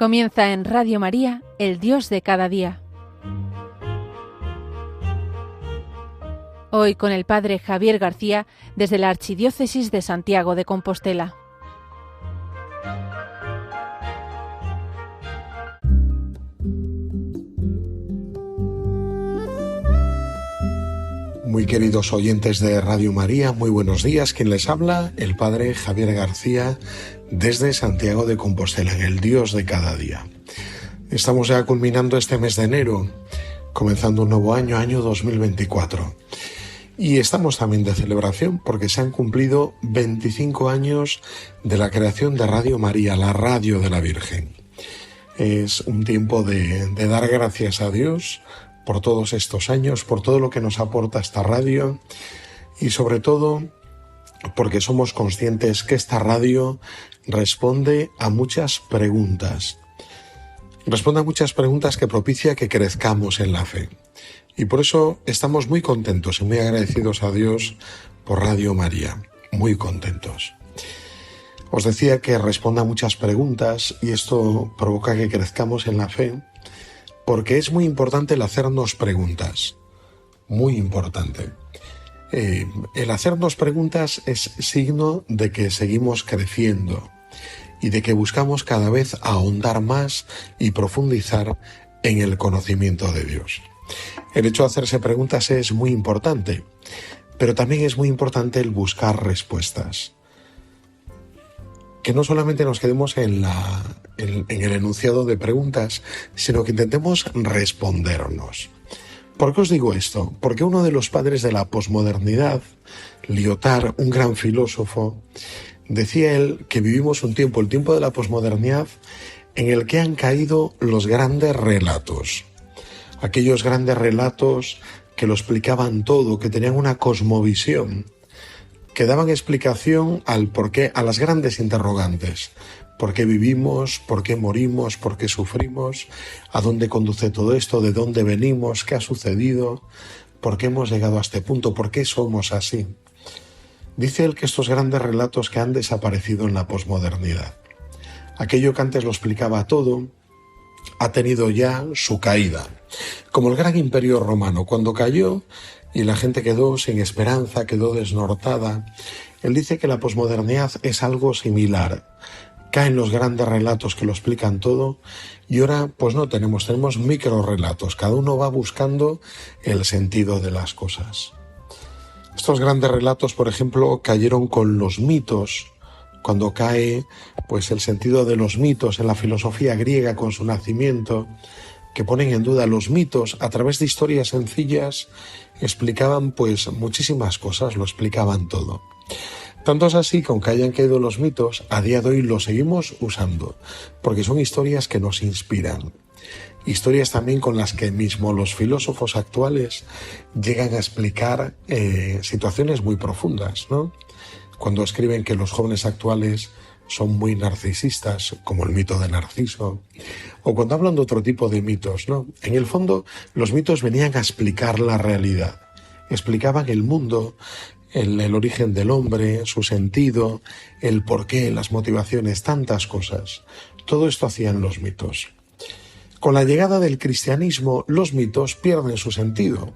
Comienza en Radio María, el Dios de cada día. Hoy con el Padre Javier García desde la Archidiócesis de Santiago de Compostela. Muy queridos oyentes de Radio María, muy buenos días. Quien les habla, el Padre Javier García desde Santiago de Compostela, en el Dios de cada día. Estamos ya culminando este mes de enero, comenzando un nuevo año, año 2024. Y estamos también de celebración porque se han cumplido 25 años de la creación de Radio María, la radio de la Virgen. Es un tiempo de dar gracias a Dios por todos estos años, por todo lo que nos aporta esta radio y sobre todo porque somos conscientes que esta radio responde a muchas preguntas. Responde a muchas preguntas que propicia que crezcamos en la fe. Y por eso estamos muy contentos y muy agradecidos a Dios por Radio María. Muy contentos. Os decía que responde a muchas preguntas y esto provoca que crezcamos en la fe porque es muy importante el hacernos preguntas. Muy importante. El hacernos preguntas es signo de que seguimos creciendo y de que buscamos cada vez ahondar más y profundizar en el conocimiento de Dios. El hecho de hacerse preguntas es muy importante, pero también es muy importante el buscar respuestas. Que no solamente nos quedemos en el enunciado de preguntas, sino que intentemos respondernos. ¿Por qué os digo esto? Porque uno de los padres de la posmodernidad, Lyotard, un gran filósofo, decía él que vivimos un tiempo, el tiempo de la posmodernidad, en el que han caído los grandes relatos. Aquellos grandes relatos que lo explicaban todo, que tenían una cosmovisión, que daban explicación al porqué, a las grandes interrogantes. ¿Por qué vivimos? ¿Por qué morimos? ¿Por qué sufrimos? ¿A dónde conduce todo esto? ¿De dónde venimos? ¿Qué ha sucedido? ¿Por qué hemos llegado a este punto? ¿Por qué somos así? Dice él que estos grandes relatos que han desaparecido en la posmodernidad, aquello que antes lo explicaba todo, ha tenido ya su caída. Como el gran imperio romano, cuando cayó y la gente quedó sin esperanza, quedó desnortada, él dice que la posmodernidad es algo similar. Caen los grandes relatos que lo explican todo y ahora pues no tenemos microrelatos, cada uno va buscando el sentido de las cosas. Estos grandes relatos, por ejemplo, cayeron con los mitos, cuando cae pues el sentido de los mitos en la filosofía griega con su nacimiento, que ponen en duda los mitos a través de historias sencillas, explicaban pues muchísimas cosas, lo explicaban todo. Tanto es así que aunque hayan caído los mitos, a día de hoy los seguimos usando, porque son historias que nos inspiran. Historias también con las que mismo los filósofos actuales llegan a explicar situaciones muy profundas, ¿no? Cuando escriben que los jóvenes actuales son muy narcisistas, como el mito de Narciso, o cuando hablan de otro tipo de mitos, ¿no? En el fondo, los mitos venían a explicar la realidad, explicaban el mundo, el origen del hombre, su sentido, el porqué, las motivaciones, tantas cosas. Todo esto hacían los mitos. Con la llegada del cristianismo, los mitos pierden su sentido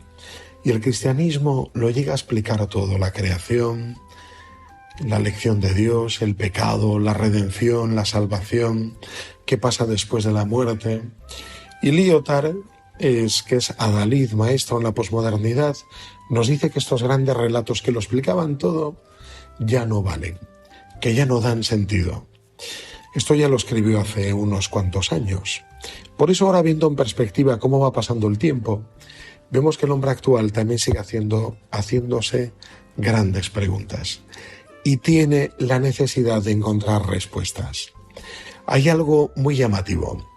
y el cristianismo lo llega a explicar todo, la creación, la elección de Dios, el pecado, la redención, la salvación, qué pasa después de la muerte. Y Lyotard, que es adalid, maestro en la posmodernidad, nos dice que estos grandes relatos que lo explicaban todo ya no valen, que ya no dan sentido. Esto ya lo escribió hace unos cuantos años. Por eso ahora, viendo en perspectiva cómo va pasando el tiempo, vemos que el hombre actual también sigue haciéndose grandes preguntas y tiene la necesidad de encontrar respuestas. Hay algo muy llamativo.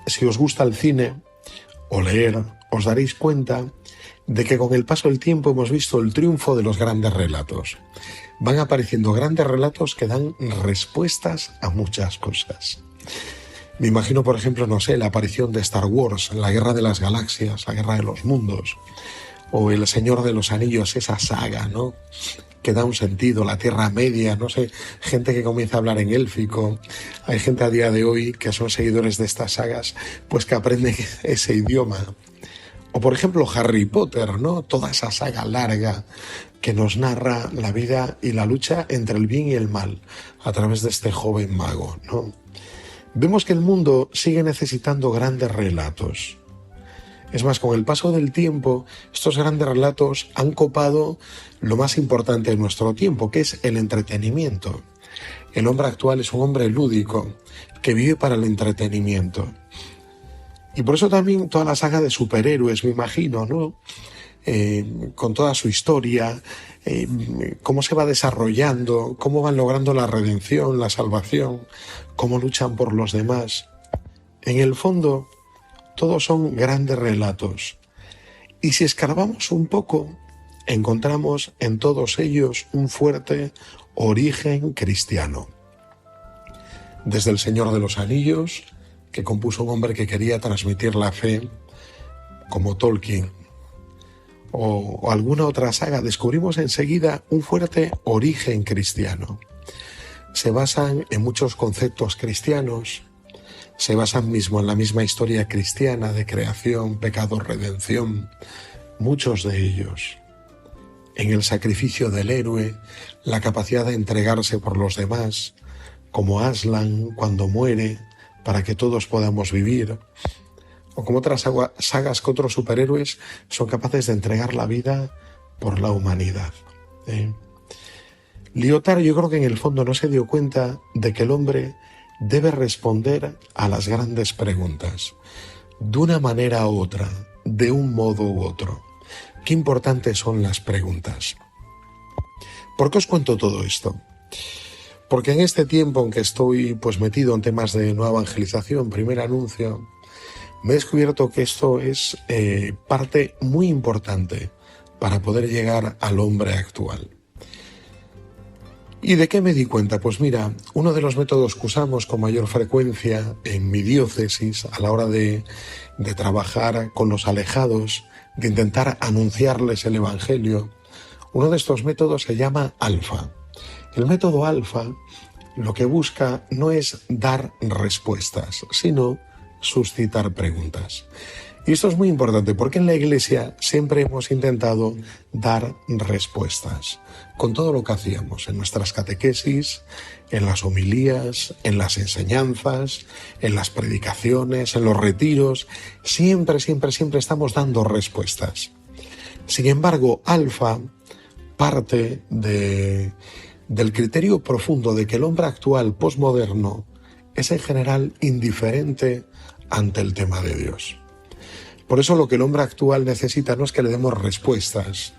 Si os gusta el cine o leer, os daréis cuenta de que con el paso del tiempo hemos visto el triunfo de los grandes relatos. Van apareciendo grandes relatos que dan respuestas a muchas cosas. Me imagino, por ejemplo, la aparición de Star Wars, la Guerra de las Galaxias, la Guerra de los Mundos, o El Señor de los Anillos, esa saga, ¿no?, que da un sentido, la Tierra Media, no sé, gente que comienza a hablar en élfico. Hay gente a día de hoy que son seguidores de estas sagas, pues que aprenden ese idioma. O por ejemplo Harry Potter, ¿no? Toda esa saga larga que nos narra la vida y la lucha entre el bien y el mal a través de este joven mago, ¿no? Vemos que el mundo sigue necesitando grandes relatos. Es más, con el paso del tiempo, estos grandes relatos han copado lo más importante de nuestro tiempo, que es el entretenimiento. El hombre actual es un hombre lúdico, que vive para el entretenimiento. Y por eso también toda la saga de superhéroes, me imagino, ¿no? Con toda su historia, cómo se va desarrollando, cómo van logrando la redención, la salvación, cómo luchan por los demás. En el fondo, todos son grandes relatos. Y si escarbamos un poco, encontramos en todos ellos un fuerte origen cristiano. Desde El Señor de los Anillos, que compuso un hombre que quería transmitir la fe, como Tolkien, o alguna otra saga, descubrimos enseguida un fuerte origen cristiano. Se basan en muchos conceptos cristianos, se basan mismo en la misma historia cristiana de creación, pecado, redención, muchos de ellos. En el sacrificio del héroe, la capacidad de entregarse por los demás, como Aslan cuando muere, para que todos podamos vivir, o como otras sagas que otros superhéroes son capaces de entregar la vida por la humanidad. Lyotard, yo creo que en el fondo no se dio cuenta de que el hombre debe responder a las grandes preguntas, de una manera u otra, de un modo u otro. Qué importantes son las preguntas. ¿Por qué os cuento todo esto? Porque en este tiempo en que estoy metido en temas de nueva evangelización, primer anuncio, me he descubierto que esto es parte muy importante para poder llegar al hombre actual. ¿Y de qué me di cuenta? Pues mira, uno de los métodos que usamos con mayor frecuencia en mi diócesis a la hora de trabajar con los alejados, de intentar anunciarles el Evangelio, uno de estos métodos se llama Alfa. El método Alfa lo que busca no es dar respuestas, sino suscitar preguntas. Y esto es muy importante porque en la Iglesia siempre hemos intentado dar respuestas con todo lo que hacíamos en nuestras catequesis, en las homilías, en las enseñanzas, en las predicaciones, en los retiros. Siempre estamos dando respuestas. Sin embargo, Alfa parte del criterio profundo de que el hombre actual posmoderno es en general indiferente ante el tema de Dios. Por eso lo que el hombre actual necesita no es que le demos respuestas,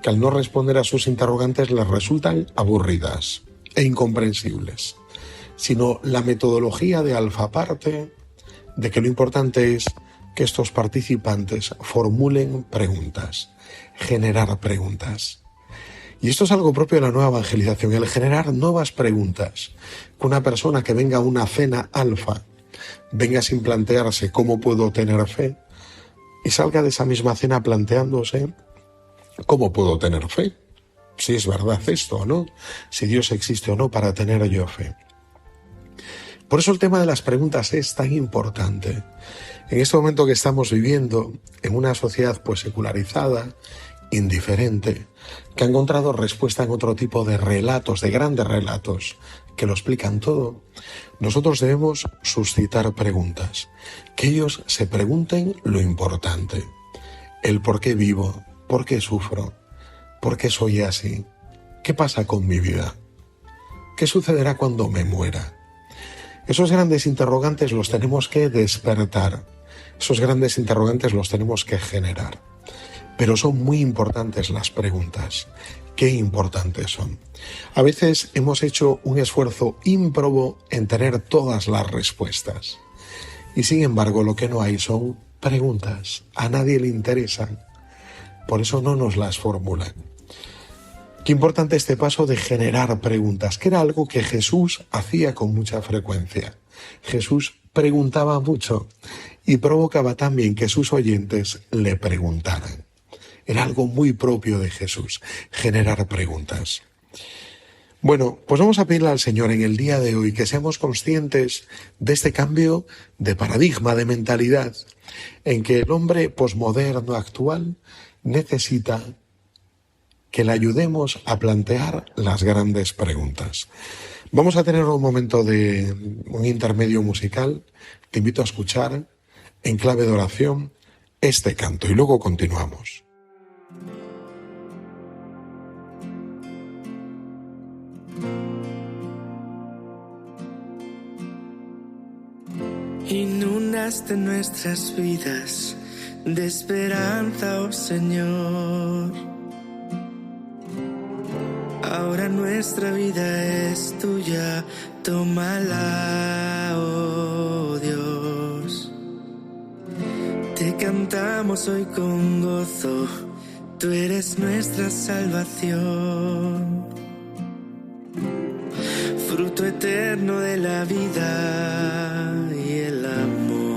que al no responder a sus interrogantes les resultan aburridas e incomprensibles, sino la metodología de Alfa parte de que lo importante es que estos participantes formulen preguntas, generar preguntas. Y esto es algo propio de la nueva evangelización, el generar nuevas preguntas. Que una persona que venga a una cena Alfa venga sin plantearse cómo puedo tener fe y salga de esa misma cena planteándose cómo puedo tener fe, si es verdad esto o no, si Dios existe o no para tener yo fe. Por eso el tema de las preguntas es tan importante. En este momento que estamos viviendo en una sociedad secularizada, indiferente, que ha encontrado respuesta en otro tipo de relatos, de grandes relatos, que lo explican todo, nosotros debemos suscitar preguntas, que ellos se pregunten lo importante, el por qué vivo, por qué sufro, por qué soy así, qué pasa con mi vida, qué sucederá cuando me muera. Esos grandes interrogantes los tenemos que despertar, esos grandes interrogantes los tenemos que generar. Pero son muy importantes las preguntas. ¿Qué importantes son? A veces hemos hecho un esfuerzo ímprobo en tener todas las respuestas. Y sin embargo, lo que no hay son preguntas. A nadie le interesan. Por eso no nos las formulan. Qué importante este paso de generar preguntas, que era algo que Jesús hacía con mucha frecuencia. Jesús preguntaba mucho y provocaba también que sus oyentes le preguntaran. Era algo muy propio de Jesús, generar preguntas. Bueno, pues vamos a pedirle al Señor en el día de hoy que seamos conscientes de este cambio de paradigma, de mentalidad, en que el hombre posmoderno actual necesita que le ayudemos a plantear las grandes preguntas. Vamos a tener un momento de un intermedio musical. Te invito a escuchar en clave de oración este canto y luego continuamos. Inundaste nuestras vidas de esperanza, oh Señor. Ahora nuestra vida es tuya, tómala, oh Dios. Te cantamos hoy con gozo, tú eres nuestra salvación. Fruto eterno de la vida y el amor.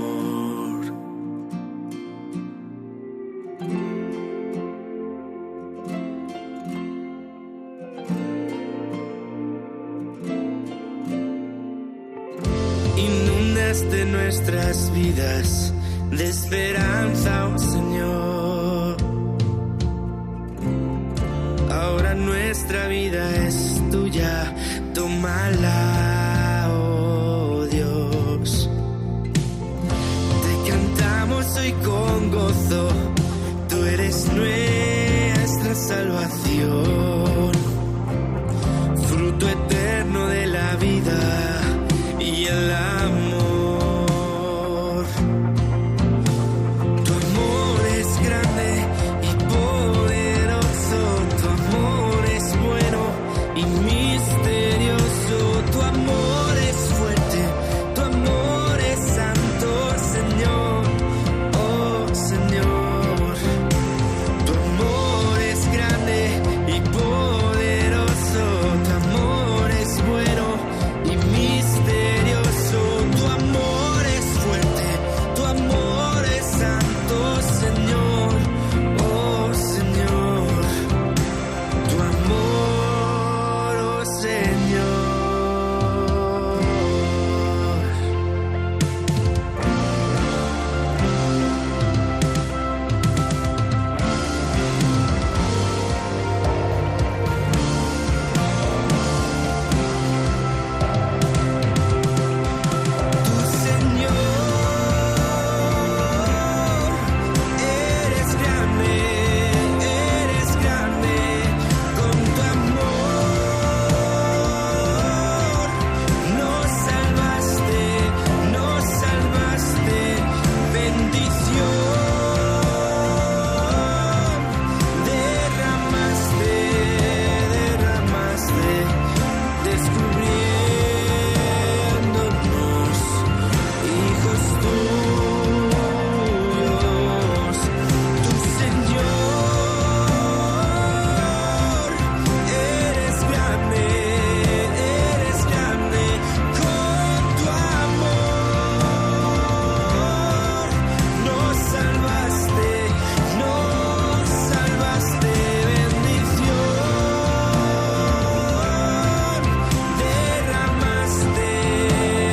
Inundaste nuestras vidas de esperanza, oh Señor. Ahora nuestra vida es tuya, tómala, oh Dios. Te cantamos hoy con gozo, tú eres nuestra salvación. Fruto eterno de la vida y el amor. Tu amor es grande y poderoso, tu amor es bueno y misterioso, tu amor es fuerte, tu amor es santo, Señor, oh Señor. Tu amor es grande y poderoso, tu amor es bueno y misterioso, tu amor es fuerte, tu amor es santo, Señor, oh Señor. Tu amor, oh Señor. Tu Señor, eres grande, con tu amor nos salvaste, bendición derramaste, descubriéndonos hijos tuyos. Tu Señor, eres grande, con tu amor nos salvaste, bendición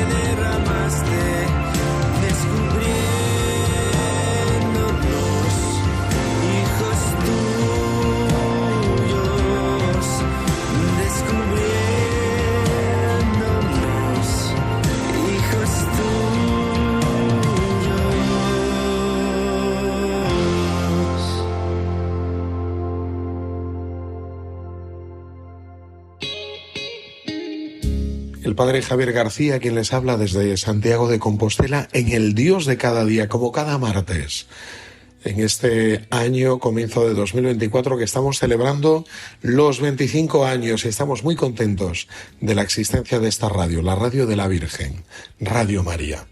derramaste, descubriéndonos hijos tuyos, descubriéndonos hijos tuyos. El padre Javier García, quien les habla desde Santiago de Compostela, en el Dios de cada día, como cada martes. En este año, comienzo de 2024, que estamos celebrando los 25 años y estamos muy contentos de la existencia de esta radio, la radio de la Virgen, Radio María.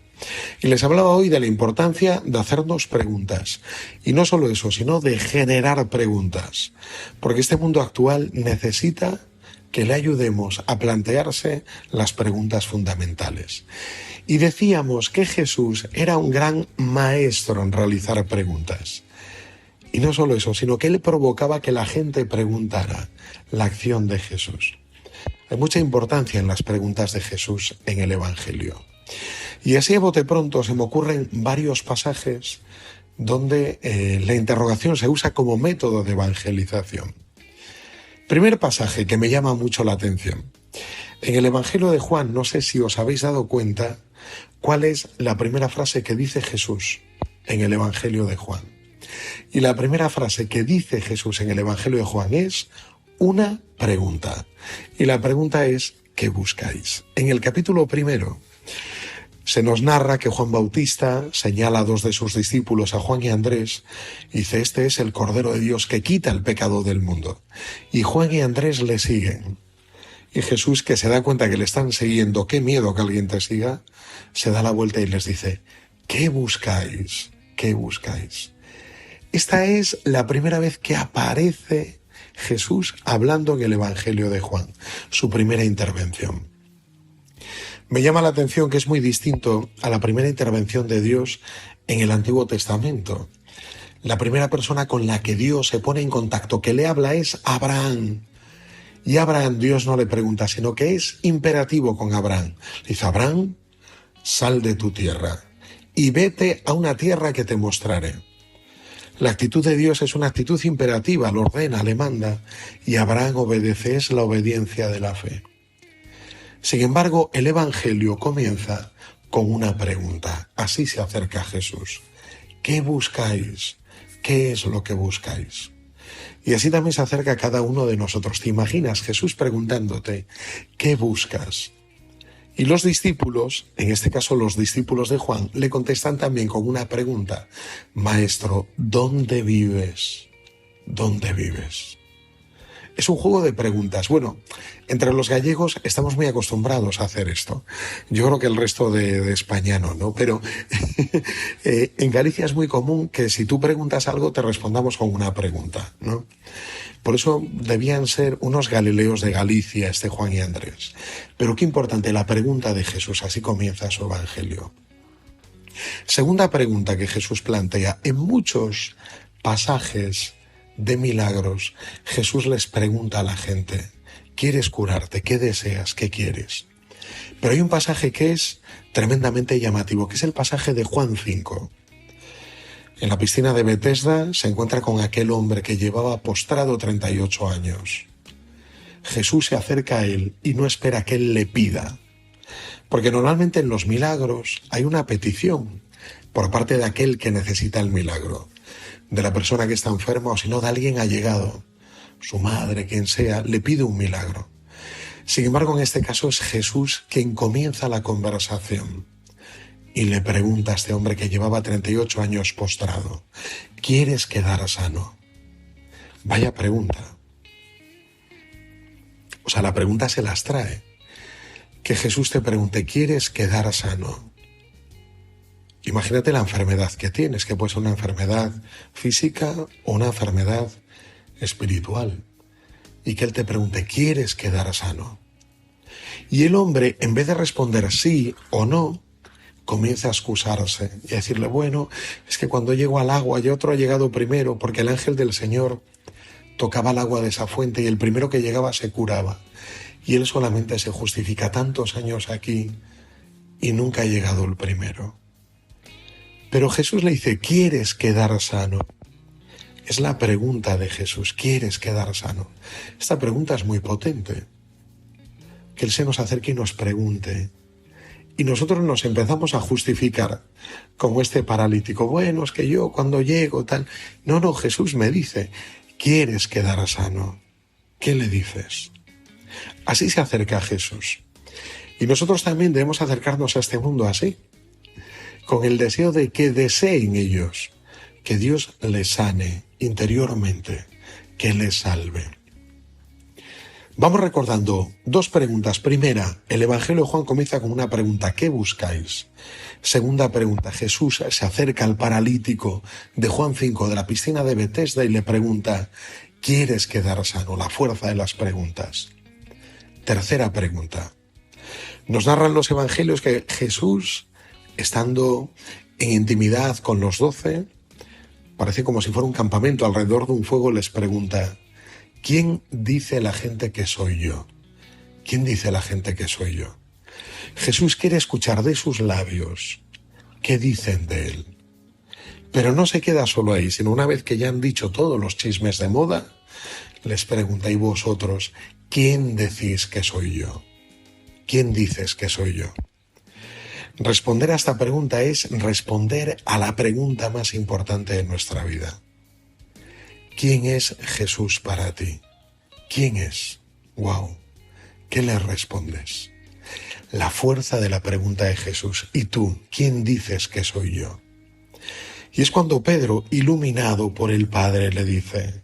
Y les hablaba hoy de la importancia de hacernos preguntas. Y no solo eso, sino de generar preguntas. Porque este mundo actual necesita que le ayudemos a plantearse las preguntas fundamentales. Y decíamos que Jesús era un gran maestro en realizar preguntas. Y no solo eso, sino que él provocaba que la gente preguntara la acción de Jesús. Hay mucha importancia en las preguntas de Jesús en el Evangelio. Y así a bote pronto se me ocurren varios pasajes donde la interrogación se usa como método de evangelización. Primer pasaje que me llama mucho la atención. En el Evangelio de Juan, no sé si os habéis dado cuenta cuál es la primera frase que dice Jesús en el Evangelio de Juan. Y la primera frase que dice Jesús en el Evangelio de Juan es una pregunta. Y la pregunta es, ¿qué buscáis? En el capítulo 1 se nos narra que Juan Bautista señala a dos de sus discípulos, a Juan y Andrés, y dice, este es el Cordero de Dios que quita el pecado del mundo. Y Juan y Andrés le siguen. Y Jesús, que se da cuenta que le están siguiendo, qué miedo que alguien te siga, se da la vuelta y les dice, ¿qué buscáis? ¿Qué buscáis? Esta es la primera vez que aparece Jesús hablando en el Evangelio de Juan, su primera intervención. Me llama la atención que es muy distinto a la primera intervención de Dios en el Antiguo Testamento. La primera persona con la que Dios se pone en contacto, que le habla, es Abraham. Y a Abraham Dios no le pregunta, sino que es imperativo con Abraham. Le dice, Abraham, sal de tu tierra y vete a una tierra que te mostraré. La actitud de Dios es una actitud imperativa, lo ordena, le manda, y Abraham obedece, es la obediencia de la fe. Sin embargo, el Evangelio comienza con una pregunta. Así se acerca a Jesús. ¿Qué buscáis? ¿Qué es lo que buscáis? Y así también se acerca a cada uno de nosotros. ¿Te imaginas Jesús preguntándote, ¿qué buscas? Y los discípulos, en este caso los discípulos de Juan, le contestan también con una pregunta. Maestro, ¿dónde vives? ¿Dónde vives? Es un juego de preguntas. Bueno, entre los gallegos estamos muy acostumbrados a hacer esto. Yo creo que el resto de España no, pero en Galicia es muy común que si tú preguntas algo te respondamos con una pregunta, ¿no? Por eso debían ser unos galileos de Galicia, Juan y Andrés. Pero qué importante la pregunta de Jesús, así comienza su Evangelio. Segunda pregunta que Jesús plantea. En muchos pasajes de milagros, Jesús les pregunta a la gente, ¿quieres curarte? ¿Qué deseas? ¿Qué quieres? Pero hay un pasaje que es tremendamente llamativo, que es el pasaje de Juan 5. En la piscina de Betesda se encuentra con aquel hombre que llevaba postrado 38 años. Jesús se acerca a él y no espera que él le pida, porque normalmente en los milagros hay una petición por parte de aquel que necesita el milagro, de la persona que está enferma o si no de alguien allegado, su madre, quien sea, le pide un milagro. Sin embargo, en este caso es Jesús quien comienza la conversación y le pregunta a este hombre que llevaba 38 años postrado, ¿quieres quedar sano? Vaya pregunta. O sea, la pregunta se las trae. Que Jesús te pregunte, ¿quieres quedar sano? Imagínate la enfermedad que tienes, que puede ser una enfermedad física o una enfermedad espiritual. Y que Él te pregunte, ¿quieres quedar sano? Y el hombre, en vez de responder sí o no, comienza a excusarse y a decirle, bueno, es que cuando llego al agua y otro ha llegado primero, porque el ángel del Señor tocaba el agua de esa fuente y el primero que llegaba se curaba. Y él solamente se justifica tantos años aquí y nunca ha llegado el primero. Pero Jesús le dice, ¿quieres quedar sano? Es la pregunta de Jesús, ¿quieres quedar sano? Esta pregunta es muy potente. Que Él se nos acerque y nos pregunte. Y nosotros nos empezamos a justificar como este paralítico. Bueno, es que yo cuando llego tal... No, Jesús me dice, ¿quieres quedar sano? ¿Qué le dices? Así se acerca a Jesús. Y nosotros también debemos acercarnos a este mundo así, con el deseo de que deseen ellos, que Dios les sane interiormente, que les salve. Vamos recordando dos preguntas. Primera, el Evangelio de Juan comienza con una pregunta, ¿qué buscáis? Segunda pregunta, Jesús se acerca al paralítico de Juan 5 de la piscina de Betesda y le pregunta, ¿quieres quedar sano? La fuerza de las preguntas. Tercera pregunta, nos narran los evangelios que Jesús, estando en intimidad con los 12, Parece como si fuera un campamento. Alrededor de un fuego les pregunta: ¿quién dice la gente que soy yo? ¿Quién dice la gente que soy yo? Jesús quiere escuchar de sus labios qué dicen de él. Pero no se queda solo ahí, sino una vez que ya han dicho todos los chismes de moda, les pregunta: ¿y vosotros quién decís que soy yo? ¿Quién dices que soy yo? Responder a esta pregunta es responder a la pregunta más importante de nuestra vida. ¿Quién es Jesús para ti? ¿Quién es? ¡Wow! ¿Qué le respondes? La fuerza de la pregunta de Jesús. ¿Y tú, quién dices que soy yo? Y es cuando Pedro, iluminado por el Padre, le dice: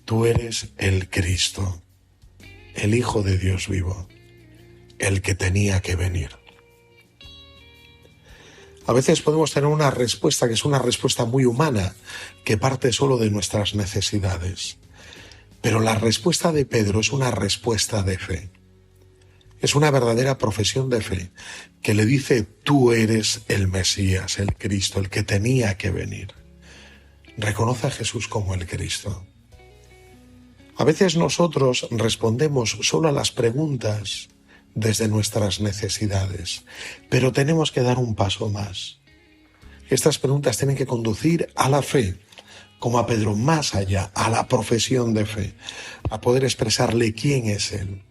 tú eres el Cristo, el Hijo de Dios vivo, el que tenía que venir. A veces podemos tener una respuesta que es una respuesta muy humana, que parte solo de nuestras necesidades. Pero la respuesta de Pedro es una respuesta de fe. Es una verdadera profesión de fe que le dice: tú eres el Mesías, el Cristo, el que tenía que venir. Reconoce a Jesús como el Cristo. A veces nosotros respondemos solo a las preguntas desde nuestras necesidades, pero tenemos que dar un paso más. Estas preguntas tienen que conducir a la fe, como a Pedro, más allá, a la profesión de fe, a poder expresarle quién es Él.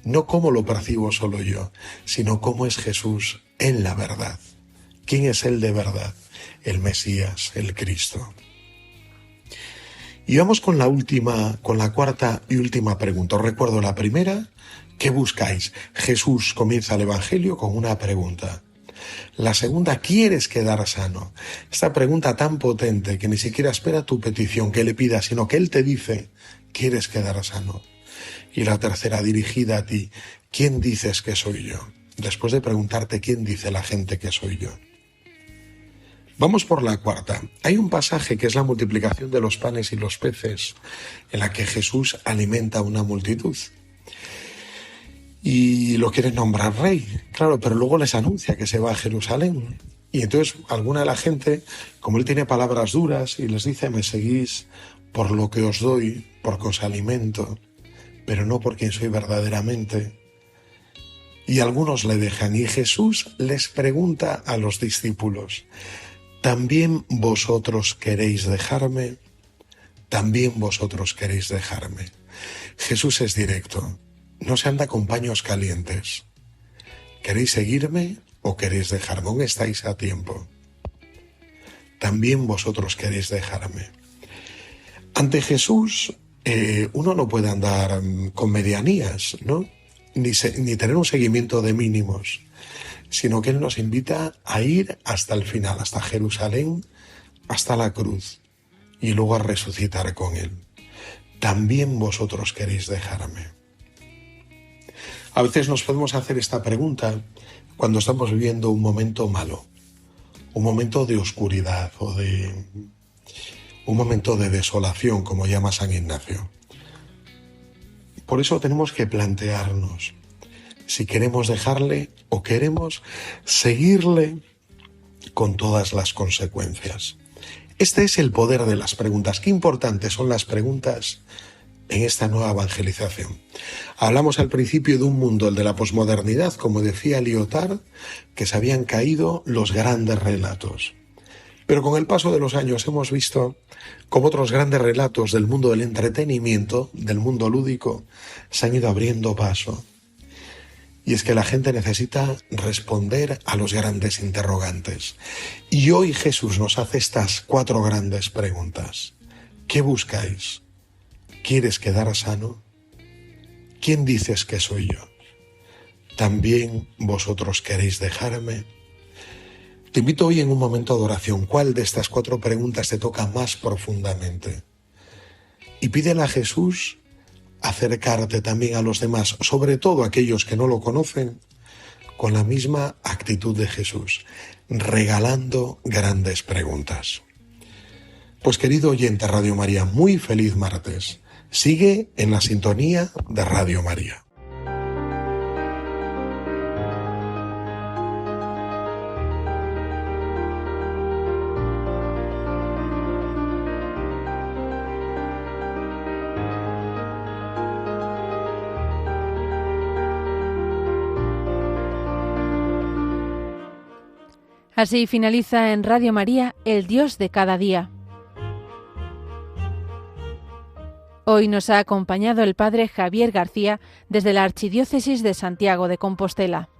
No cómo lo percibo solo yo, sino cómo es Jesús en la verdad. ¿Quién es Él de verdad? El Mesías, el Cristo. Y vamos con la cuarta y última pregunta. Os recuerdo la primera: ¿qué buscáis? Jesús comienza el Evangelio con una pregunta. La segunda: ¿quieres quedar sano? Esta pregunta tan potente que ni siquiera espera tu petición, que le pidas, sino que Él te dice: ¿quieres quedar sano? Y la tercera, dirigida a ti: ¿quién dices que soy yo? Después de preguntarte quién dice la gente que soy yo. Vamos por la cuarta. Hay un pasaje que es la multiplicación de los panes y los peces, en la que Jesús alimenta a una multitud. Y lo quiere nombrar rey, claro, pero luego les anuncia que se va a Jerusalén. Y entonces alguna de la gente, como él tiene palabras duras, y les dice: me seguís por lo que os doy, porque os alimento, pero no por quien soy verdaderamente. Y algunos le dejan, y Jesús les pregunta a los discípulos: ¿también vosotros queréis dejarme? ¿También vosotros queréis dejarme? Jesús es directo, no se anda con paños calientes. ¿Queréis seguirme o queréis dejarme? Aún estáis a tiempo. También vosotros queréis dejarme. Ante Jesús, uno no puede andar con medianías, ¿no? Ni tener un seguimiento de mínimos, sino que Él nos invita a ir hasta el final, hasta Jerusalén, hasta la cruz, y luego a resucitar con Él. También vosotros queréis dejarme. A veces nos podemos hacer esta pregunta cuando estamos viviendo un momento malo, un momento de oscuridad o un momento de desolación, como llama San Ignacio. Por eso tenemos que plantearnos si queremos dejarle o queremos seguirle con todas las consecuencias. Este es el poder de las preguntas. Qué importantes son las preguntas en esta nueva evangelización. Hablamos al principio de un mundo, el de la posmodernidad, como decía Lyotard, que se habían caído los grandes relatos. Pero con el paso de los años hemos visto cómo otros grandes relatos del mundo del entretenimiento, del mundo lúdico, se han ido abriendo paso. Y es que la gente necesita responder a los grandes interrogantes. Y hoy Jesús nos hace estas 4 grandes preguntas. ¿Qué buscáis? ¿Quieres quedar sano? ¿Quién dices que soy yo? ¿También vosotros queréis dejarme? Te invito hoy en un momento de oración. ¿Cuál de estas 4 preguntas te toca más profundamente? Y pídele a Jesús acercarte también a los demás, sobre todo a aquellos que no lo conocen, con la misma actitud de Jesús, regalando grandes preguntas. Pues querido oyente Radio María, muy feliz martes. Sigue en la sintonía de Radio María. Así finaliza en Radio María, El Dios de cada día. Hoy nos ha acompañado el Padre Javier García desde la Archidiócesis de Santiago de Compostela.